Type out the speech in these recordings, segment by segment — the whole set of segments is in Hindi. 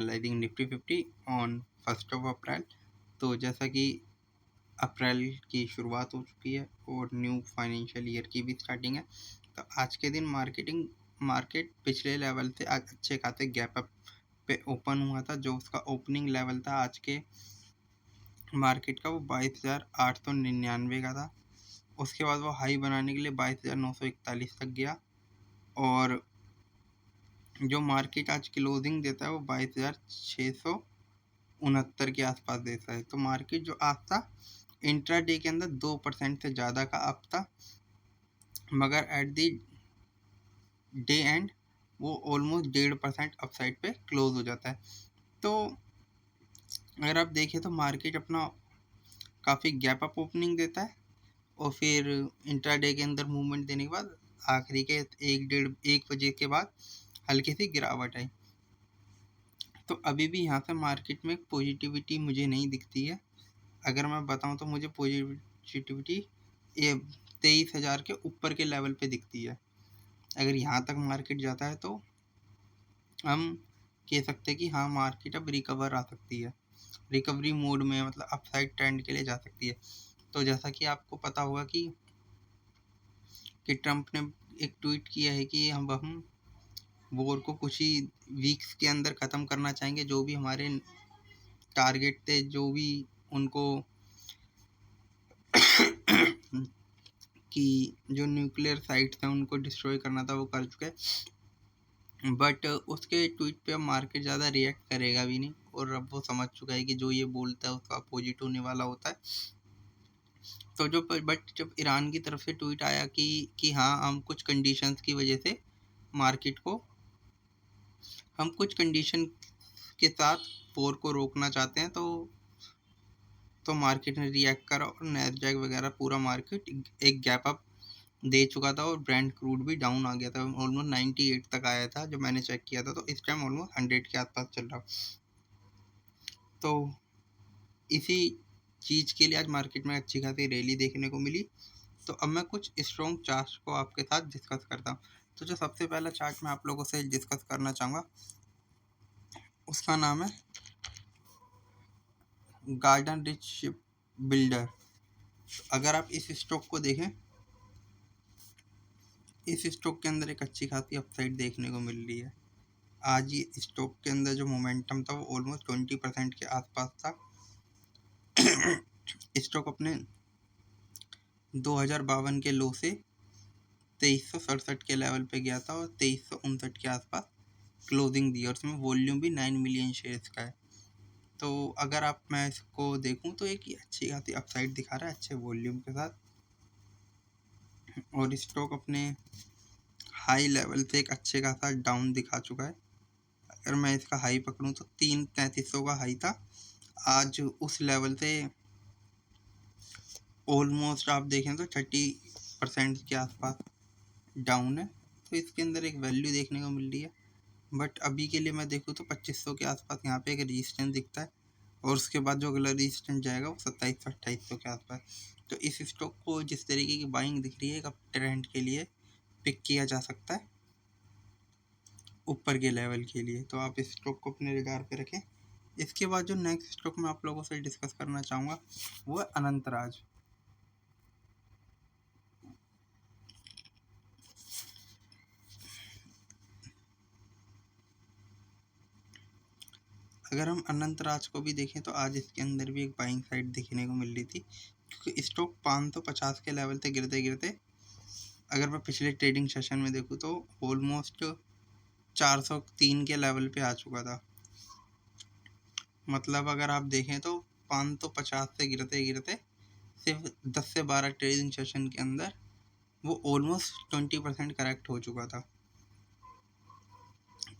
एनालाइजिंग निफ्टी 50 ऑन 1 अप्रैल। तो जैसा कि अप्रैल की शुरुआत हो चुकी है और न्यू फाइनेंशियल ईयर की भी स्टार्टिंग है, तो आज के दिन मार्केट पिछले लेवल से आज अच्छे खासे गैप अप पे ओपन हुआ था। जो उसका ओपनिंग लेवल था आज के मार्केट का, वो 22,899 का था। उसके बाद वो हाई बनाने के लिए 22,941 तक गया और जो मार्केट आज क्लोजिंग देता है वो 22,669 के आसपास देता है। तो मार्केट जो आज था इंट्राडे के अंदर 2% से ज़्यादा का अप था, मगर एट दी डे एंड वो ऑलमोस्ट 1.5% अपसाइड पे क्लोज हो जाता है। तो अगर आप देखें तो मार्केट अपना काफ़ी गैप अप ओपनिंग देता है और फिर इंट्राडे के अंदर मूवमेंट देने के बाद आखिरी के 1 के बाद हल्की सी गिरावट आई। तो अभी भी यहाँ से मार्केट में पॉजिटिविटी मुझे नहीं दिखती है। अगर मैं बताऊँ तो मुझे पॉजिटिविटी ये 23,000 के ऊपर के लेवल पे दिखती है। अगर यहाँ तक मार्केट जाता है तो हम कह सकते हैं कि हाँ, मार्केट अब रिकवर आ सकती है, रिकवरी मोड में, मतलब अपसाइड ट्रेंड के लिए जा सकती है। तो जैसा कि आपको पता होगा कि ट्रम्प ने एक ट्वीट किया है कि हम वॉर को कुछ ही वीक्स के अंदर ख़त्म करना चाहेंगे। जो भी हमारे टारगेट थे, जो भी उनको कि जो न्यूक्लियर साइट्स हैं उनको डिस्ट्रॉय करना था, वो कर चुके हैं। बट उसके ट्वीट पे अब मार्केट ज़्यादा रिएक्ट करेगा भी नहीं और अब वो समझ चुका है कि जो ये बोलता है उसका अपोजिट होने वाला होता है। तो जब ईरान की तरफ से ट्वीट आया कि हाँ, हम कुछ कंडीशंस की वजह से मार्केट को, हम कुछ कंडीशन के साथ वॉर को रोकना चाहते हैं, तो मार्केट ने रिएक्ट करा और नैस्डैक वगैरह पूरा मार्केट एक गैप अप दे चुका था और ब्रेंट क्रूड भी डाउन आ गया था, ऑलमोस्ट 98 तक आया था जब मैंने चेक किया था। तो इस टाइम ऑलमोस्ट 100 के आसपास चल रहा। तो इसी चीज़ के लिए आज मार्केट में अच्छी खासी रैली देखने को मिली। तो अब मैं कुछ स्ट्रॉन्ग चार्ट को आपके साथ डिस्कस करता हूँ। तो जो सबसे पहला चार्ट मैं आप लोगों से डिस्कस करना चाहूँगा उसका नाम है गार्डन रिच शिप बिल्डर। अगर आप इस स्टॉक को देखें, इस स्टॉक के अंदर एक अच्छी खासी अपसाइड देखने को मिल रही है। आज ये स्टॉक के अंदर जो मोमेंटम था वो ऑलमोस्ट 20% के आसपास था। स्टॉक अपने 2052 के लो से 2367 के लेवल पे गया था और 2359 के आसपास क्लोजिंग दी और उसमें वॉल्यूम भी 9 मिलियन शेयर्स का है। तो अगर मैं इसको देखूं तो एक अच्छी खासी अपसाइड दिखा रहा है अच्छे वॉल्यूम के साथ, और स्टॉक अपने हाई लेवल से एक अच्छे खासा डाउन दिखा चुका है। अगर मैं इसका हाई पकड़ूं तो 3,3300 का हाई था, आज उस लेवल से ऑलमोस्ट आप देखें तो 30% के आसपास डाउन है। तो इसके अंदर एक वैल्यू देखने को मिल रही है, बट अभी के लिए मैं देखूँ तो 2500 के आसपास यहाँ पे एक रेजिस्टेंस दिखता है और उसके बाद जो अगला रेजिस्टेंस जाएगा वो 2700-2800 के आसपास। तो इस स्टॉक को जिस तरीके की बाइंग दिख रही है, एक अप ट्रेंड के लिए पिक किया जा सकता है ऊपर के लेवल के लिए। तो आप इस स्टॉक को अपने रडार पे रखें। इसके बाद जो नेक्स्ट स्टॉक मैं आप लोगों से डिस्कस करना चाहूँगा वो है अनंतराज। अगर हम अनंतराज को भी देखें तो आज इसके अंदर भी एक बाइंग साइड देखने को मिल रही थी, क्योंकि स्टॉक 550 के लेवल से गिरते गिरते, अगर मैं पिछले ट्रेडिंग सेशन में देखूँ तो ऑलमोस्ट 403 के लेवल पे आ चुका था। मतलब अगर आप देखें तो 550 से गिरते गिरते सिर्फ 10 से 12 ट्रेडिंग सेशन के अंदर वो ऑलमोस्ट 20% करेक्ट हो चुका था।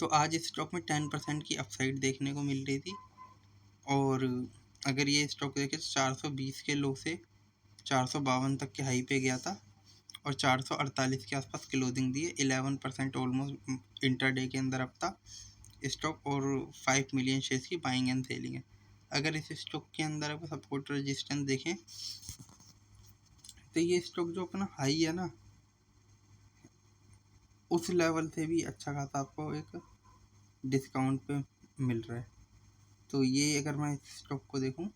तो आज इस स्टॉक में 10% की अपसाइड देखने को मिल रही थी। और अगर ये स्टॉक देखें तो 420 के लो से 452 तक के हाई पे गया था और 448 के आसपास क्लोजिंग दी है। 11% ऑलमोस्ट इंटरडे के अंदर अब था स्टॉक और 5 मिलियन शेयर्स की बाइंग एंड सेलिंग है। अगर इस स्टॉक के अंदर अब सपोर्ट रेजिस्टेंस देखें तो ये स्टॉक जो अपना हाई है ना, उस लेवल से भी अच्छा खासा आपको एक डिस्काउंट पे मिल रहा है। तो ये अगर मैं इस स्टॉक को देखूं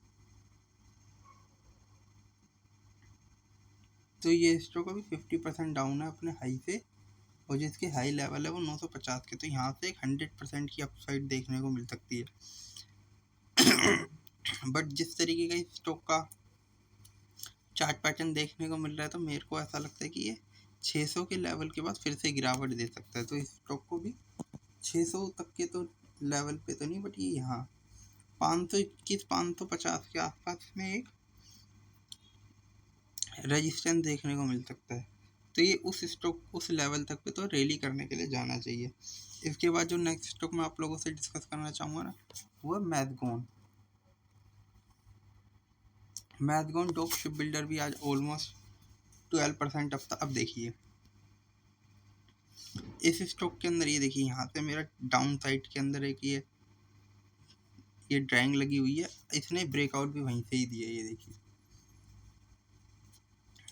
तो ये स्टॉक अभी 50% डाउन है अपने हाई से, और जिसकी हाई लेवल है वो 950 के। तो यहाँ से एक 100% की अपसाइड देखने को मिल सकती है। बट जिस तरीके का इस स्टॉक का चार्ट पैटर्न देखने को मिल रहा है तो मेरे को ऐसा लगता है कि ये 600 के लेवल के बाद फिर से गिरावट दे सकता है। तो इस स्टॉक को भी 600 तक के तो लेवल पे तो नहीं, बट ये यहाँ 521 550 के आसपास में एक रेजिस्टेंस देखने को मिल सकता है। तो ये उस स्टॉक उस लेवल तक पे तो रैली करने के लिए जाना चाहिए। इसके बाद जो नेक्स्ट स्टॉक मैं आप लोगों से डिस्कस करना चाहूँगा ना, वो है मैथगॉन। मैथगॉन टॉप शिप बिल्डर भी आज ऑलमोस्ट 12% अप था। अब देखिए इस स्टॉक के अंदर, ये देखिए यहाँ से मेरा डाउन साइड के अंदर एक ये ड्राइंग लगी हुई है। इसने ब्रेकआउट भी वहीं से ही दिया है। ये देखिए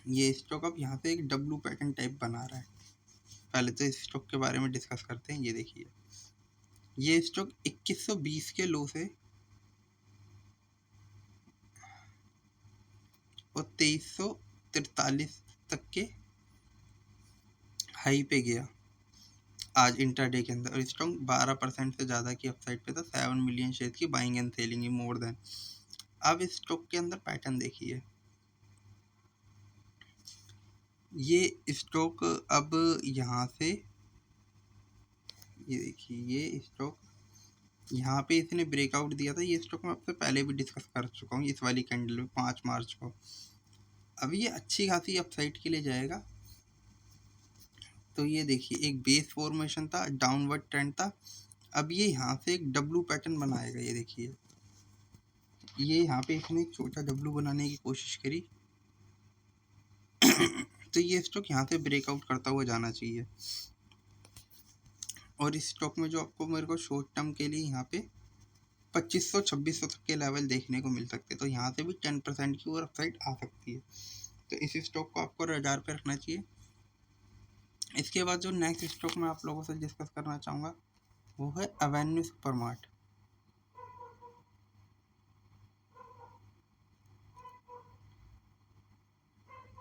ये स्टॉक अब यहाँ पे एक डब्लू पैटर्न टाइप बना रहा है। पहले तो इस स्टॉक के बारे में डिस्कस करते हैं। ये देखिए ये स्टॉक 2120 के लो से और 2343 तक के हाई पे गया आज इंट्राडे के अंदर, और स्टॉक 12% से ज़्यादा की अपसाइड पे था। 7 मिलियन शेयर की buying and selling more than. अब इस स्टॉक के अंदर पैटर्न देखिए, ये स्टॉक अब यहाँ से, ये देखिए ये स्टॉक यहाँ पे इसने ब्रेकआउट दिया था। ये स्टॉक मैं आपसे पहले भी डिस्कस कर चुका हूँ इस वाली कैंडल में 5 मार्च को। अब ये अच्छी खासी अपसाइड के लिए जाएगा। तो ये देखिए एक बेस फॉर्मेशन था, डाउनवर्ड ट्रेंड था। अब ये यहाँ से एक डब्लू पैटर्न बनाएगा। ये देखिए ये यहाँ पे इसने एक छोटा डब्लू बनाने की कोशिश करी। तो ये स्टॉक यहाँ से ब्रेकआउट करता हुआ जाना चाहिए। और इस स्टॉक में जो आपको मेरे को शॉर्ट टर्म के लिए यहाँ पे 2500-2600 तक के लेवल देखने को मिल सकते हैं। तो यहाँ से भी 10% की और अपसाइड आ सकती है। तो इस स्टॉक को आपको रडार पे रखना चाहिए। इसके बाद जो नेक्स्ट स्टॉक मैं आप लोगों से डिस्कस करना चाहूँगा वो है एवेन्यू सुपरमार्ट।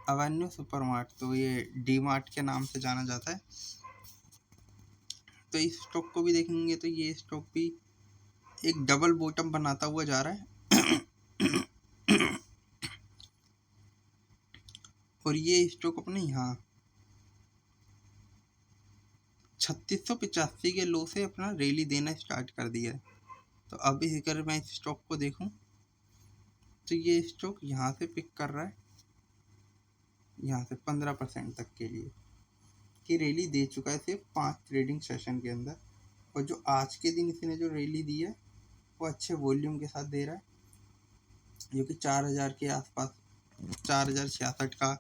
एवेन्यू सुपरमार्ट तो ये डी मार्ट के नाम से जाना जाता है। तो इस स्टॉक को भी देखेंगे तो ये स्टॉक भी एक डबल बॉटम बनाता हुआ जा रहा है। और ये स्टॉक अपने यहाँ 3685 के लो से अपना रैली देना स्टार्ट कर दिया है। तो अब अगर मैं इस स्टॉक को देखूं तो ये स्टॉक यहाँ से पिक कर रहा है, यहाँ से 15% तक के लिए की रैली दे चुका है सिर्फ 5 ट्रेडिंग सेशन के अंदर। और जो आज के दिन इसने जो रैली दी है वो अच्छे वॉल्यूम के साथ दे रहा है, जो कि 4000 के आसपास 4066 का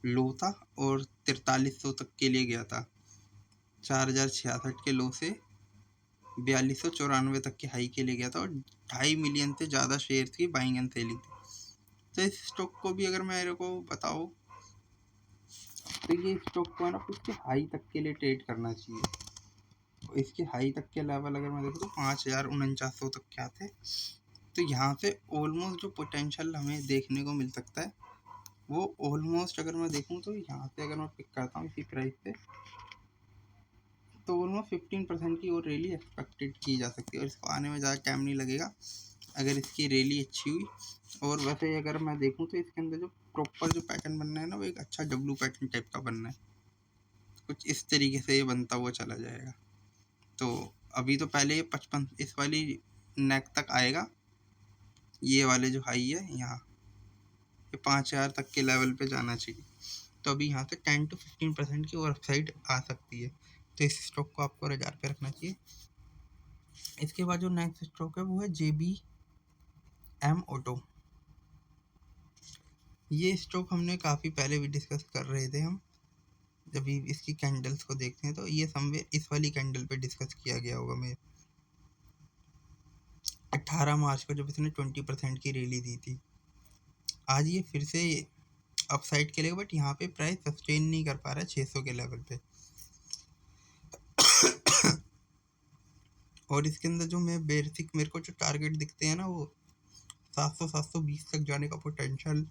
लो था और 4300 तक के लिए गया था। 4066 के लो से 4294 तक के हाई के लिए गया था, और 2.5 मिलियन से ज़्यादा शेयर्स की बाइंग एंड सेलिंग थी। तो इस स्टॉक को भी अगर मेरे को बताओ तो ये स्टॉक को है ना इसके हाई तक के लिए ट्रेड करना चाहिए। इसके हाई तक के लेवल अगर मैं देखूँ तो 5449 तक के आते। तो यहाँ से ऑलमोस्ट जो पोटेंशियल हमें देखने को मिल सकता है वो ऑलमोस्ट, अगर मैं देखूँ तो यहाँ से अगर मैं पिक करता हूँ इसी प्राइस पे तो ऑलमोस्ट 15% की और रैली एक्सपेक्टेड की जा सकती है। और इसको आने में ज़्यादा टाइम नहीं लगेगा अगर इसकी रैली अच्छी हुई। और वैसे अगर मैं देखूँ तो इसके अंदर जो प्रॉपर जो पैटर्न बनना है ना वो एक अच्छा डब्लू पैटर्न टाइप का बनना है। कुछ इस तरीके से ये बनता हुआ चला जाएगा। तो अभी तो पहले ये 55 इस वाली नेक तक आएगा। ये वाले जो हाई है यहाँ ये 5000 तक के लेवल पे जाना चाहिए। तो अभी यहाँ से 10 to 15% की और अपसाइड आ सकती है। तो इस स्टॉक को आपको रडार पे रखना चाहिए। इसके बाद जो नेक्स्ट स्टॉक है वो है JBM ऑटो। ये स्टॉक हमने काफ़ी पहले भी डिस्कस कर रहे थे। हम जब भी इसकी कैंडल्स को देखते हैं तो ये समवेयर इस वाली कैंडल पे डिस्कस किया गया होगा। मैं 18 मार्च को जब इसने 20% की रैली दी थी। आज ये फिर से अपसाइड के लिए, बट यहाँ पे प्राइस सस्टेन नहीं कर पा रहा है 600 के लेवल पे। और इसके अंदर जो मैं बेसिक मेरे को जो टारगेट दिखते हैं ना, वो 700-720 तक जाने का पोटेंशियल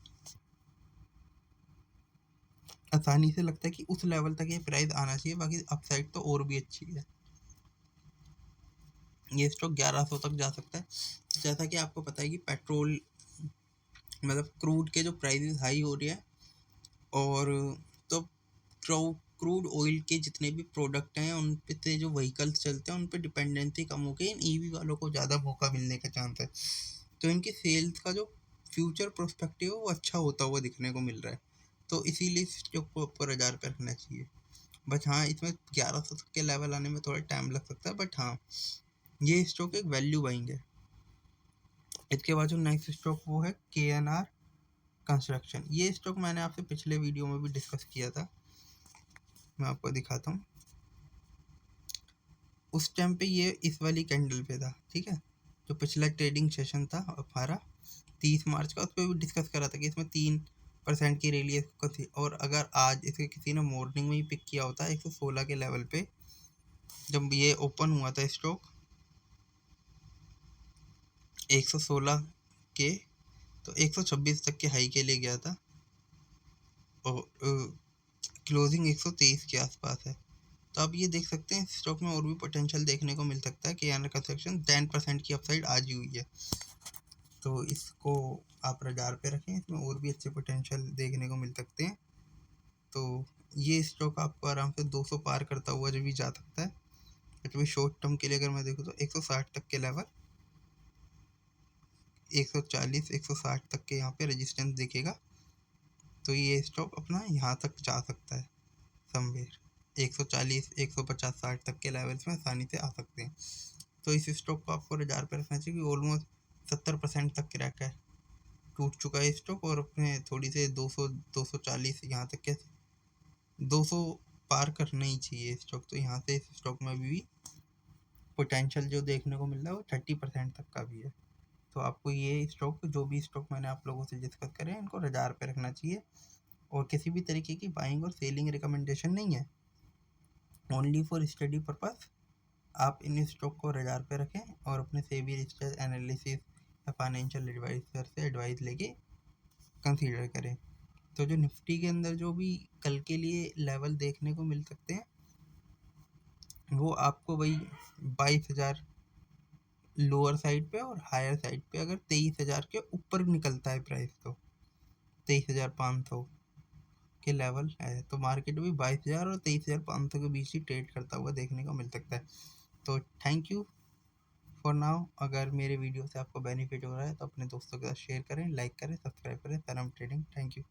आसानी से लगता है कि उस लेवल तक ये प्राइस आना चाहिए। बाकी अपसाइड तो और भी अच्छी है। ये स्टॉक 1100 तक जा सकता है। जैसा कि आपको पता है कि पेट्रोल मतलब क्रूड के जो प्राइसेस हाई हो रही है, और तो क्रूड ऑयल के जितने भी प्रोडक्ट हैं उन पे से जो व्हीकल्स चलते हैं उन पे डिपेंडेंसी कम हो गई, इन ईवी वालों को ज़्यादा मौका मिलने का चांस है। तो इनकी सेल्स का जो फ्यूचर प्रोस्पेक्टिव है वो अच्छा होता हुआ दिखने को मिल रहा है। तो इसीलिए इस स्टॉक को आपको 1000 पे रखना चाहिए। बट हाँ, इसमें 1100 तक के लेवल आने में थोड़ा टाइम लग सकता है, बट हाँ ये स्टॉक एक वैल्यू बाइंग है। इसके बाद जो नेक्स्ट स्टॉक वो है KNR कंस्ट्रक्शन। ये स्टॉक मैंने आपसे पिछले वीडियो में भी डिस्कस किया था, मैं आपको दिखाता हूँ। उस टाइम पे ये इस वाली कैंडल पे था, ठीक है। जो पिछला ट्रेडिंग सेशन था हमारा 30 मार्च का, उस पर भी डिस्कस करा था कि इसमें 3% की रैली थी। और अगर आज इसे किसी ने मॉर्निंग में ही पिक किया होता 116 के लेवल पे, जब ये ओपन हुआ था स्टॉक 116 के, तो 126 तक के हाई के लिए गया था, और क्लोजिंग 123 के आसपास है। तो आप ये देख सकते हैं स्टॉक में और भी पोटेंशियल देखने को मिल सकता है कि KNR कंस्ट्रक्शन 10% की अपसाइड आज ही हुई है। तो इसको आप रडार पे रखें, इसमें और भी अच्छे पोटेंशियल देखने को मिल सकते हैं। तो ये स्टॉक आपको आराम से 200 पार करता हुआ जो भी जा सकता है। बट भी शॉर्ट टर्म के लिए अगर मैं देखूँ तो 160 तक के लेवल, 140 160 तक के यहाँ पे रेजिस्टेंस दिखेगा। तो ये स्टॉक अपना यहाँ तक जा सकता है समवेयर, 140 150 60 तक के लेवल्स में आसानी से आ सकते हैं। तो इस स्टॉक को आपको 1000 पे रखना चाहिए, कि ऑलमोस्ट 70% तक क्रैक है, टूट चुका है स्टॉक, और अपने थोड़ी से 200 240 यहाँ तक के 200 पार करना ही चाहिए स्टॉक। तो यहाँ से इस स्टॉक में भी पोटेंशियल जो देखने को मिल रहा है वो 30% तक का भी है। तो आपको ये स्टॉक, जो भी स्टॉक मैंने आप लोगों से डिस्कस करे हैं, इनको 1000 पे रखना चाहिए। और किसी भी तरीके की बाइंग और सेलिंग रिकमेंडेशन नहीं है, ओनली फॉर स्टडी पर्पस। आप इन स्टॉक को 1000 पे रखें और अपने सेबी रिसर्च एनालिसिस या फाइनेंशियल एडवाइजर से एडवाइस लेके कंसीडर करें। तो जो निफ्टी के अंदर जो भी कल के लिए लेवल देखने को मिल सकते हैं, वो आपको वही 22,000 लोअर साइड पे, और हायर साइड पे अगर 23,000 के ऊपर निकलता है प्राइस, तो 23,500 के लेवल है। तो मार्केट भी 22,000 और 23,500 के बीच ही ट्रेड करता हुआ देखने को मिल सकता है। तो थैंक यू फॉर नाउ। अगर मेरे वीडियो से आपको बेनिफिट हो रहा है तो अपने दोस्तों के साथ शेयर करें, लाइक करें, सब्सक्राइब करें। सरम ट्रेडिंग। Thank you.